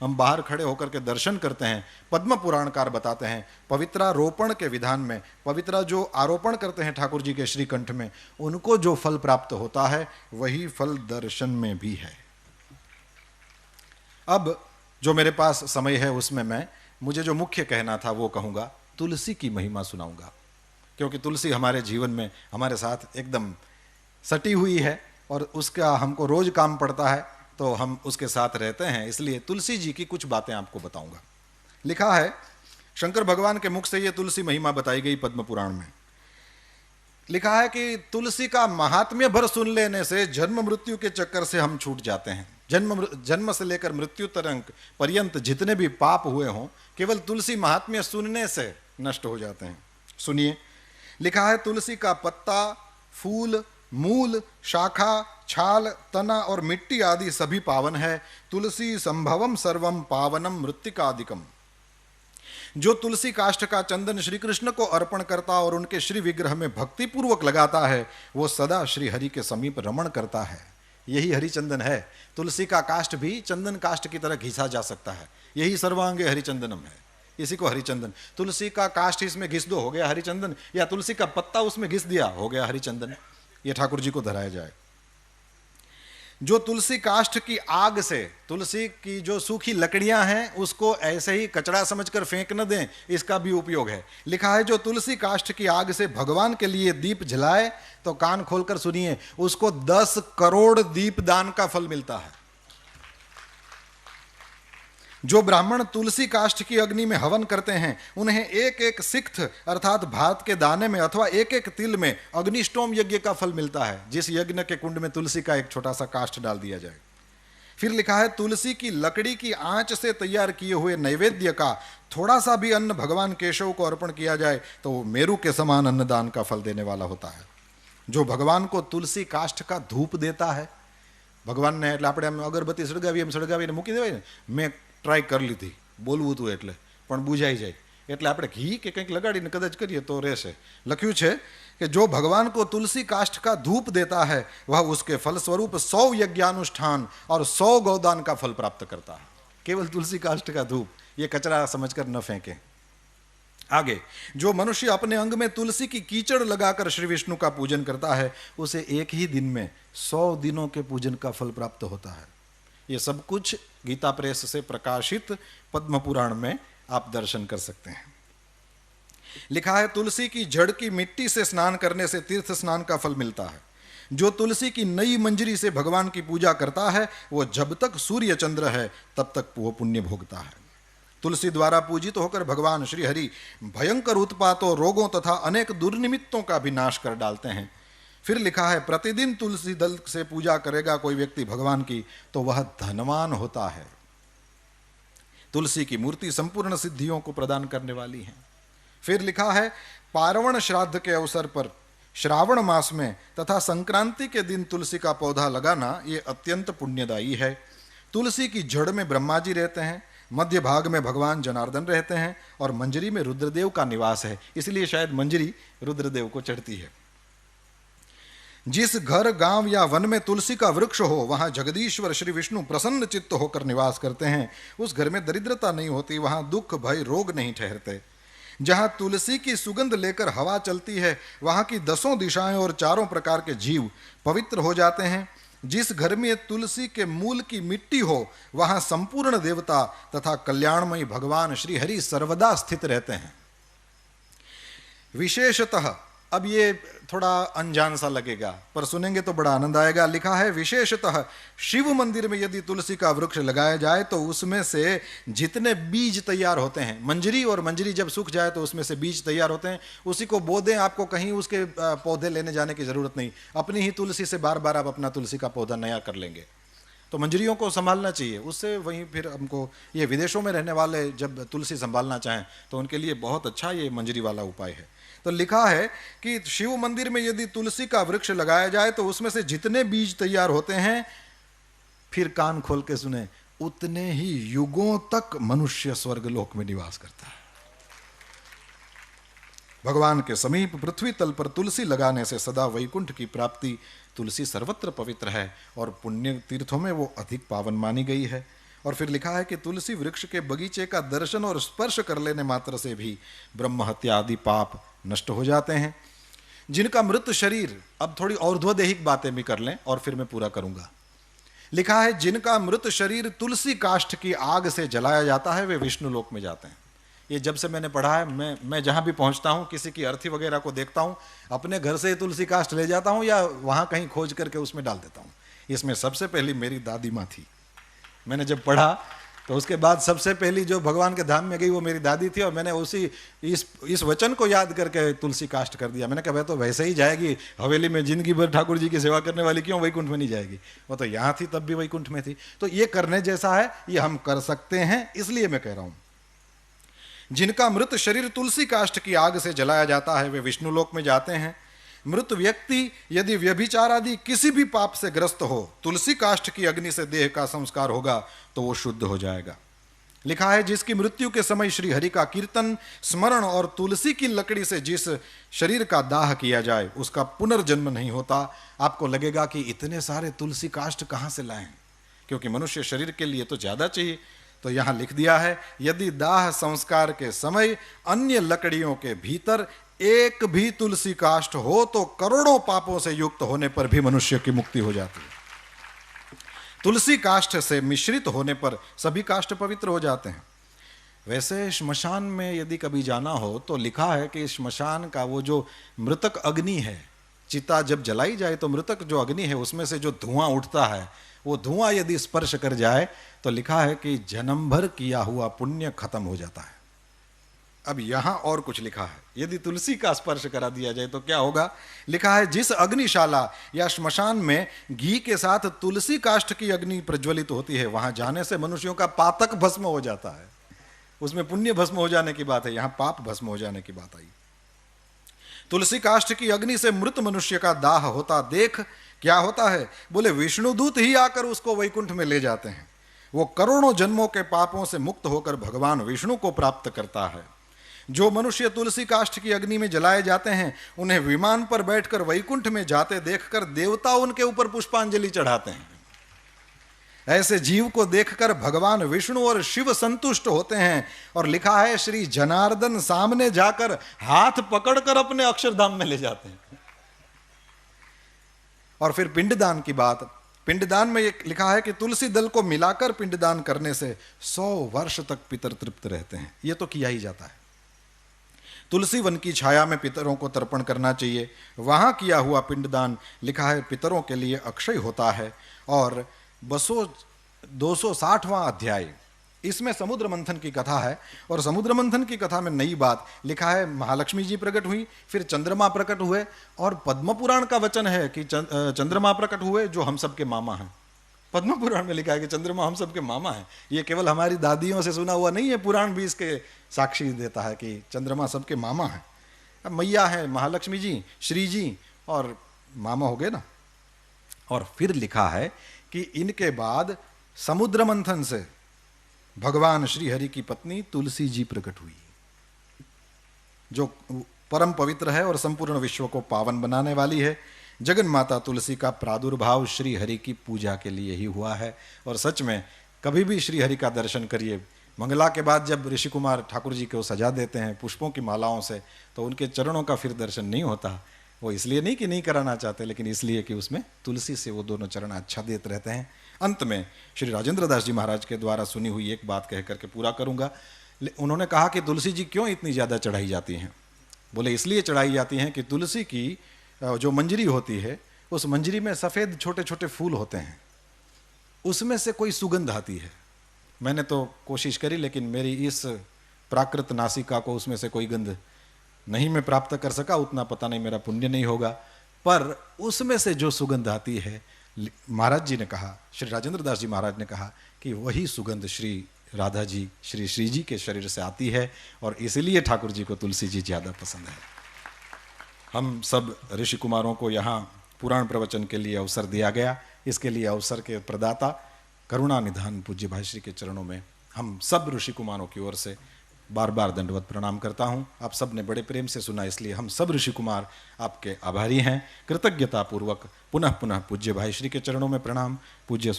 हम बाहर खड़े होकर के दर्शन करते हैं। पद्म पुराणकार बताते हैं पवित्रारोपण के विधान में, पवित्रा जो आरोपण करते हैं ठाकुर जी के श्रीकंठ में, उनको जो फल प्राप्त होता है वही फल दर्शन में भी है। अब जो मेरे पास समय है उसमें मुझे जो मुख्य कहना था वो कहूँगा, तुलसी की महिमा सुनाऊंगा, क्योंकि तुलसी हमारे जीवन में हमारे साथ एकदम सटी हुई है और उसका हमको रोज काम पड़ता है, तो हम उसके साथ रहते हैं, इसलिए तुलसी जी की कुछ बातें आपको बताऊंगा। लिखा है शंकर भगवान के मुख से ये तुलसी महिमा बताई गई पद्म पुराण में। लिखा है कि तुलसी का महात्म्य भर सुन लेने से जन्म मृत्यु के चक्कर से हम छूट जाते हैं। जन्म से लेकर मृत्यु तक पर्यंत जितने भी पाप हुए हों केवल तुलसी महात्म्य सुनने से नष्ट हो जाते हैं। सुनिए, लिखा है तुलसी का पत्ता, फूल, मूल, शाखा, छाल, तना और मिट्टी आदि सभी पावन है। तुलसी संभवम सर्वम पावनम मृत्तिकादिकम। जो तुलसी काष्ठ का चंदन श्री कृष्ण को अर्पण करता और उनके श्री विग्रह में भक्ति पूर्वक लगाता है वो सदा श्री हरि के समीप रमण करता है। यही हरिचंदन है। तुलसी का काष्ठ भी चंदन काष्ठ की तरह घिसा जा सकता है, यही सर्वांगे हरिचंदनम है, इसी को हरिचंदन। तुलसी का काष्ठ इसमें घिस दो, हो गया हरिचंदन, या तुलसी का पत्ता उसमें घिस दिया, हो गया हरिचंदन। ये ठाकुर जी को धराया जाए। जो तुलसी काष्ठ की आग से, तुलसी की जो सूखी लकड़ियां हैं उसको ऐसे ही कचरा समझकर फेंक न दें, इसका भी उपयोग है। लिखा है जो तुलसी काष्ठ की आग से भगवान के लिए दीप जलाए, तो कान खोलकर सुनिए, उसको 10 करोड़ दीप दान का फल मिलता है। जो ब्राह्मण तुलसी काष्ठ की अग्नि में हवन करते हैं उन्हें एक एक सिक्त अर्थात भात के दाने में अथवा एक एक तिल में अग्निष्टोम यज्ञ का फल मिलता है, जिस यज्ञ के कुंड में तुलसी का एक छोटा सा काष्ठ डाल दिया जाए। फिर लिखा है तुलसी की लकड़ी की आंच से तैयार किए हुए नैवेद्य का थोड़ा सा भी अन्न भगवान केशव को अर्पण किया जाए तो वो मेरु के समान अन्नदान का फल देने वाला होता है। जो भगवान को तुलसी काष्ठ का धूप देता है, भगवान ने એટલે આપણે અગરબત્તી સળગાવીને મૂકી દેવાય ને, મેં ટ્રાય કરી લીધી બોલવું હતું એટલે પણ બુઝાઈ જાય, એટલે આપણે ઘી કે કંઈક લગાડીને કદાચ કરીએ તો રહેશે। લખ્યું છે कि जो भगवान को तुलसी काष्ठ का धूप देता है वह उसके फल स्वरूप 100 यज्ञानुष्ठान और 100 गौदान का फल प्राप्त करता है। केवल तुलसी काष्ठ का धूप, ये कचरा समझकर न फेंकें। आगे, जो मनुष्य अपने अंग में तुलसी की कीचड़ लगाकर श्री विष्णु का पूजन करता है उसे एक ही दिन में 100 दिनों के पूजन का फल प्राप्त होता है। ये सब कुछ गीता प्रेस से प्रकाशित पद्म पुराण में आप दर्शन कर सकते हैं। लिखा है तुलसी की जड़ की मिट्टी से स्नान करने से तीर्थ स्नान का फल मिलता है। जो तुलसी की नई मंजरी से भगवान की पूजा करता है वो जब तक सूर्य चंद्र है तब तक वो पुण्य भोगता है। तुलसी द्वारा पूजित होकर भगवान श्री हरि भयंकर उत्पातों, रोगों तथा अनेक दुर्निमित्तों का भी नाश कर डालते हैं। फिर लिखा है प्रतिदिन तुलसी दल से पूजा करेगा कोई व्यक्ति भगवान की तो वह धनवान होता है। तुलसी की मूर्ति संपूर्ण सिद्धियों को प्रदान करने वाली है। फिर लिखा है पार्वण श्राद्ध के अवसर पर श्रावण मास में तथा संक्रांति के दिन तुलसी का पौधा लगाना ये अत्यंत पुण्यदायी है। तुलसी की जड़ में ब्रह्मा जी रहते हैं, मध्य भाग में भगवान जनार्दन रहते हैं और मंजरी में रुद्रदेव का निवास है, इसलिए शायद मंजरी रुद्रदेव को चढ़ती है। जिस घर, गांव या वन में तुलसी का वृक्ष हो वहां जगदीश्वर श्री विष्णु प्रसन्न चित्त होकर निवास करते हैं। उस घर में दरिद्रता नहीं होती, वहां दुख भय रोग नहीं ठहरते। जहां तुलसी की सुगंध लेकर हवा चलती है वहां की 10 दिशाएं और 4 प्रकार के जीव पवित्र हो जाते हैं। जिस घर में तुलसी के मूल की मिट्टी हो वहां संपूर्ण देवता तथा कल्याणमयी भगवान श्री हरि सर्वदा स्थित रहते हैं। विशेषतः, अब ये थोड़ा अनजान सा लगेगा पर सुनेंगे तो बड़ा आनंद आएगा। लिखा है विशेषतः शिव मंदिर में यदि तुलसी का वृक्ष लगाया जाए तो उसमें से जितने बीज तैयार होते हैं, मंजरी और मंजरी जब सूख जाए तो उसमें से बीज तैयार होते हैं, उसी को बो दें, आपको कहीं उसके पौधे लेने जाने की जरूरत नहीं, अपनी ही तुलसी से बार बार आप अपना तुलसी का पौधा नया कर लेंगे। तो मंजरियों को संभालना चाहिए, उससे वहीं फिर हमको ये विदेशों में रहने वाले जब तुलसी संभालना चाहें तो उनके लिए बहुत अच्छा ये मंजरी वाला उपाय है। तो लिखा है कि शिव मंदिर में यदि तुलसी का वृक्ष लगाया जाए तो उसमें से जितने बीज तैयार होते हैं, फिर कान खोल के सुने, उतने ही युगों तक मनुष्य स्वर्गलोक में निवास करता है। भगवान के समीप पृथ्वी तल पर तुलसी लगाने से सदा वैकुंठ की प्राप्ति। तुलसी सर्वत्र पवित्र है और पुण्य तीर्थों में वो अधिक पावन मानी गई है। और फिर लिखा है कि तुलसी वृक्ष के बगीचे का दर्शन और स्पर्श कर लेने मात्र से भी ब्रह्म हत्या आदि पाप नष्ट हो जाते हैं। जिनका मृत शरीर, अब थोड़ी और्ध्वदेहिक बातें भी कर लें और फिर मैं पूरा करूंगा। लिखा है जिनका मृत शरीर तुलसी काष्ठ की आग से जलाया जाता है वे विष्णु लोक में जाते हैं। ये जब से मैंने पढ़ा है, मैं जहां भी पहुंचता हूं, किसी की अर्थी वगैरह को देखता हूं, अपने घर से तुलसी काष्ठ ले जाता हूं या वहां कहीं खोज करके उसमें डाल देता हूं। इसमें सबसे पहली मेरी दादी माँ थी। मैंने जब पढ़ा तो उसके बाद सबसे पहली जो भगवान के धाम में गई वो मेरी दादी थी, और मैंने उसी इस वचन को याद करके तुलसी काष्ठ कर दिया। मैंने कहा वह तो वैसे ही जाएगी, हवेली में जिंदगी भर ठाकुर जी की सेवा करने वाली क्यों वैकुंठ में नहीं जाएगी, वो तो यहाँ थी तब भी वैकुंठ में थी। तो ये करने जैसा है, ये हम कर सकते हैं, इसलिए मैं कह रहा हूं जिनका मृत शरीर तुलसी काष्ठ की आग से जलाया जाता है वे विष्णु लोक में जाते हैं। मृत व्यक्ति यदि व्यभिचार आदि किसी भी पाप से ग्रस्त हो, तुलसी काष्ठ की अग्नि से देह का संस्कार होगा तो वो शुद्ध हो जाएगा। लिखा है जिसकी मृत्यु के समय श्री हरि का कीर्तन स्मरण और तुलसी की लकड़ी से जिस शरीर का दाह किया जाए उसका पुनर्जन्म नहीं होता। आपको लगेगा कि इतने सारे तुलसी काष्ठ कहां से लाएं, क्योंकि मनुष्य शरीर के लिए तो ज्यादा चाहिए। तो यहां लिख दिया है यदि दाह संस्कार के समय अन्य लकड़ियों के भीतर एक भी तुलसी काष्ठ हो तो करोड़ों पापों से युक्त होने पर भी मनुष्य की मुक्ति हो जाती है। तुलसी काष्ठ से मिश्रित होने पर सभी काष्ठ पवित्र हो जाते हैं। वैसे श्मशान में यदि कभी जाना हो तो लिखा है कि श्मशान का वो जो मृतक अग्नि है, चिता जब जलाई जाए तो मृतक जो अग्नि है उसमें से जो धुआं उठता है, वो धुआं यदि स्पर्श कर जाए तो लिखा है कि जन्म भर किया हुआ पुण्य खत्म हो जाता है। अब यहां और कुछ लिखा है, यदि तुलसी का स्पर्श करा दिया जाए तो क्या होगा। लिखा है जिस अग्निशाला या श्मशान में घी के साथ तुलसी काष्ठ की अग्नि प्रज्वलित होती है वहां जाने से मनुष्यों का पातक भस्म हो जाता है। उसमें पुण्य भस्म हो जाने की बात है, यहां पाप भस्म हो जाने की बात आई। तुलसी काष्ठ की अग्नि से मृत मनुष्य का दाह होता देख क्या होता है, बोले विष्णुदूत ही आकर उसको वैकुंठ में ले जाते हैं। वो करोड़ों जन्मों के पापों से मुक्त होकर भगवान विष्णु को प्राप्त करता है। जो मनुष्य तुलसी काष्ठ की अग्नि में जलाए जाते हैं उन्हें विमान पर बैठकर वैकुंठ में जाते देखकर देवता उनके ऊपर पुष्पांजलि चढ़ाते हैं। ऐसे जीव को देखकर भगवान विष्णु और शिव संतुष्ट होते हैं, और लिखा है श्री जनार्दन सामने जाकर हाथ पकड़कर अपने अक्षरधाम में ले जाते हैं। और फिर पिंडदान की बात, पिंडदान में लिखा है कि तुलसी दल को मिलाकर पिंडदान करने से 100 वर्ष तक पितर तृप्त रहते हैं। यह तो किया ही जाता है। तुलसी वन की छाया में पितरों को तर्पण करना चाहिए। वहां किया हुआ पिंडदान लिखा है पितरों के लिए अक्षय होता है। और 260वां अध्याय, इसमें समुद्र मंथन की कथा है, और समुद्र मंथन की कथा में नई बात लिखा है महालक्ष्मी जी प्रकट हुई, फिर चंद्रमा प्रकट हुए, और पद्म पुराण का वचन है कि चंद्रमा प्रकट हुए जो हम सबके मामा हैं। पद्म पुराण में लिखा है कि चंद्रमा हम सबके मामा हैं। ये केवल हमारी दादियों से सुना हुआ नहीं है, पुराण भी इसके साक्षी देता है कि चंद्रमा सबके मामा हैं। अब मैया है महालक्ष्मी जी, श्री जी, और मामा हो गए ना। और फिर लिखा है कि इनके बाद समुद्र मंथन से भगवान श्री हरि की पत्नी तुलसी जी प्रकट हुई, जो परम पवित्र है और संपूर्ण विश्व को पावन बनाने वाली है। जगन माता तुलसी का प्रादुर्भाव श्री हरि की पूजा के लिए ही हुआ है। और सच में कभी भी श्री हरि का दर्शन करिए, मंगला के बाद जब ऋषि कुमार ठाकुर जी को सजा देते हैं पुष्पों की मालाओं से, तो उनके चरणों का फिर दर्शन नहीं होता। वो इसलिए नहीं कि नहीं कराना चाहते, लेकिन इसलिए कि उसमें तुलसी से वो दोनों चरण अच्छा देते रहते हैं। अंत में श्री राजेंद्र दास जी महाराज के द्वारा सुनी हुई एक बात कह करके पूरा करूंगा। उन्होंने कहा कि तुलसी जी क्यों इतनी ज़्यादा चढ़ाई जाती हैं। बोले इसलिए चढ़ाई जाती हैं कि तुलसी की जो मंजरी होती है, उस मंजरी में सफ़ेद छोटे छोटे फूल होते हैं, उसमें से कोई सुगंध आती है। मैंने तो कोशिश करी, लेकिन मेरी इस प्राकृत नासिका को उसमें से कोई गंध नहीं मैं प्राप्त कर सका। उतना पता नहीं मेरा पुण्य नहीं होगा, पर उसमें से जो सुगंध आती है, महाराज जी ने कहा, श्री राजेंद्र दास जी महाराज ने कहा कि वही सुगंध श्री राधा जी, श्री श्री जी के शरीर से आती है, और इसलिए ठाकुर जी को तुलसी जी ज़्यादा पसंद है। हम सब ऋषि कुमारों को यहाँ पुराण प्रवचन के लिए अवसर दिया गया। इसके लिए अवसर के प्रदाता करुणा निधान पूज्य भाई श्री के चरणों में हम सब ऋषि कुमारों की ओर से बार बार दंडवत प्रणाम करता हूँ। आप सब ने बड़े प्रेम से सुना, इसलिए हम सब ऋषि कुमार आपके आभारी हैं। कृतज्ञता पूर्वक पुनः पुनः पूज्य भाई श्री के चरणों में प्रणाम। पूज्य